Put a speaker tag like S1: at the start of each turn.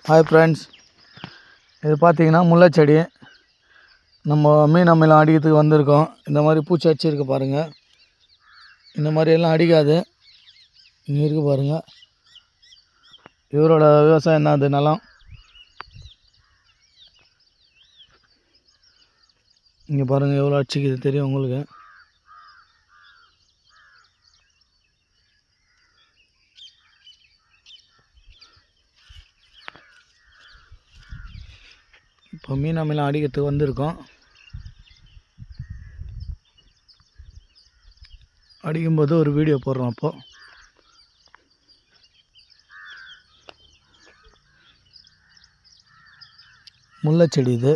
S1: Hi friends, இது பார்த்தீங்கன்னா முல்லை செடி. நம்ம மீன் அம்மையெல்லாம் அடிக்கிறதுக்கு வந்திருக்கோம். இந்த மாதிரி பூச்சி அடிச்சிருக்கு பாருங்கள். இந்த மாதிரி எல்லாம் அடிக்காது. இங்கே இருக்குது பாருங்கள். இவரோட விவசாயம் என்ன அது நிலம். இங்கே பாருங்கள் எவ்வளோ அடிச்சிக்குது தெரியும் உங்களுக்கு. இப்போ மீன் அம்மையெல்லாம் அடிக்கிறதுக்கு வந்திருக்கோம். அடிக்கும்போது ஒரு வீடியோ போடுறோம். அப்போது முல்லை செடி இது.